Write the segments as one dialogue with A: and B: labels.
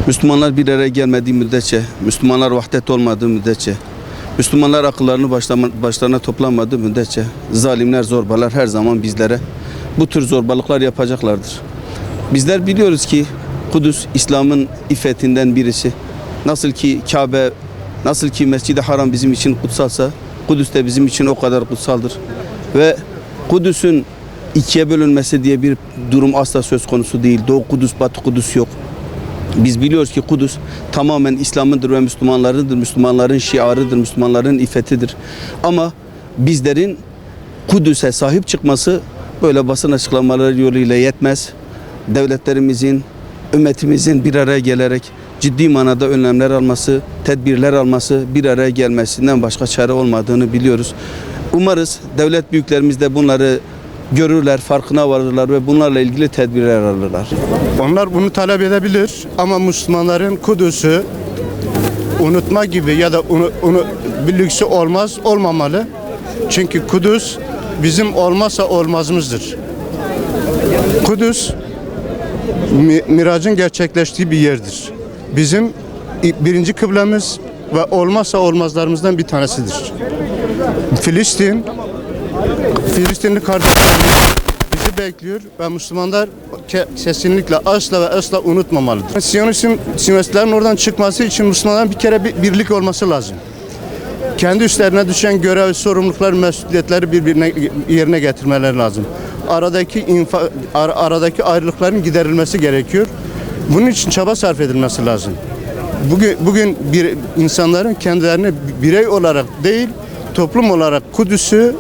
A: Müslümanlar bir araya gelmediği müddetçe, Müslümanlar vahdet olmadığı müddetçe, Müslümanlar akıllarını başlarına toplanmadığı müddetçe zalimler, zorbalar her zaman bizlere bu tür zorbalıklar yapacaklardır. Bizler biliyoruz ki Kudüs İslam'ın iffetinden birisi. Nasıl ki Kabe, nasıl ki Mescid-i Haram bizim için kutsalsa, Kudüs de bizim için o kadar kutsaldır. Ve Kudüs'ün ikiye bölünmesi diye bir durum asla söz konusu değil. Doğu Kudüs, Batı Kudüs yok. Biz biliyoruz ki Kudüs tamamen İslam'ındır ve Müslümanlarındır, Müslümanların şiarıdır, Müslümanların iffetidir. Ama bizlerin Kudüs'e sahip çıkması böyle basın açıklamaları yoluyla yetmez. Devletlerimizin, ümmetimizin bir araya gelerek ciddi manada önlemler alması, tedbirler alması, bir araya gelmesinden başka çare olmadığını biliyoruz. Umarız devlet büyüklerimiz de bunları görürler, farkına varırlar ve bunlarla ilgili tedbirler alırlar.
B: Onlar bunu talep edebilir ama Müslümanların Kudüs'ü unutma gibi ya da bir lüksü olmamalı. Çünkü Kudüs bizim olmazsa olmazımızdır. Kudüs miracın gerçekleştiği bir yerdir. Bizim birinci kıblemiz ve olmazsa olmazlarımızdan bir tanesidir. Filistinli kardeşlerimiz bizi bekliyor ve Müslümanlar kesinlikle asla ve asla unutmamalıdır. Siyonistlerin oradan çıkması için Müslümanların bir kere birlik olması lazım. Kendi üstlerine düşen görev, sorumluluklar, mesuliyetleri birbirine yerine getirmeleri lazım. Aradaki ayrılıkların giderilmesi gerekiyor. Bunun için çaba sarf edilmesi lazım. Bugün insanların kendilerini birey olarak değil, toplum olarak Kudüs'ü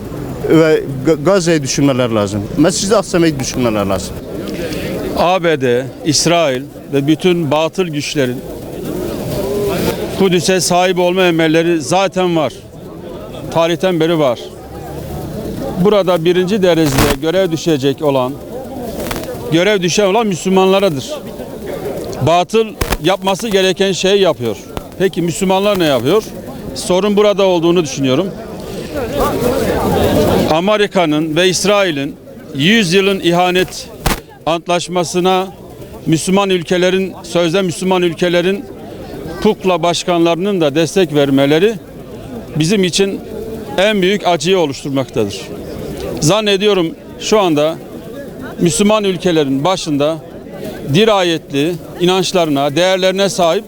B: ve Gazze'yi düşünmeler lazım. Mescid-i Aksa'yı düşünmeler lazım.
C: ABD, İsrail ve bütün batıl güçlerin Kudüs'e sahip olma emelleri zaten var. Tarihten beri var. Burada birinci derecede görev düşen olan Müslümanlaradır. Batıl yapması gereken şeyi yapıyor. Peki Müslümanlar ne yapıyor? Sorun burada olduğunu düşünüyorum. Amerika'nın ve İsrail'in 100 yılın ihanet antlaşmasına sözde Müslüman ülkelerin kukla başkanlarının da destek vermeleri bizim için en büyük acıyı oluşturmaktadır. Zannediyorum şu anda Müslüman ülkelerin başında dirayetli, inançlarına, değerlerine sahip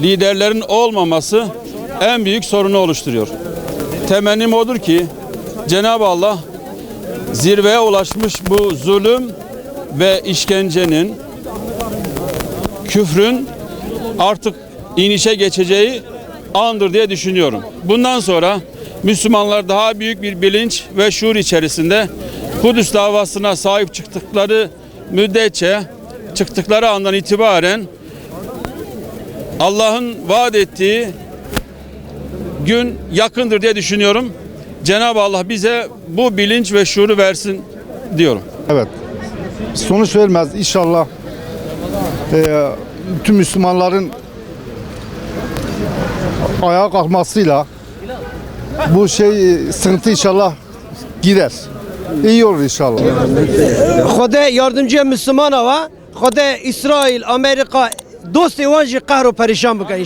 C: liderlerin olmaması en büyük sorunu oluşturuyor. Temennim odur ki Cenab-ı Allah zirveye ulaşmış bu zulüm ve işkencenin, küfrün artık inişe geçeceği andır diye düşünüyorum. Bundan sonra Müslümanlar daha büyük bir bilinç ve şuur içerisinde Kudüs davasına sahip çıktıkları andan itibaren Allah'ın vaat ettiği gün yakındır diye düşünüyorum. Cenab-ı Allah bize bu bilinç ve şuuru versin diyorum.
D: Evet. Sonuç vermez inşallah. Tüm Müslümanların ayağa kalkmasıyla bu sıkıntı inşallah gider. İyi olur inşallah.
E: Xuda yardımcı Müslüman ava, Xuda İsrail, Amerika dost evanji kahro perişan bıkan.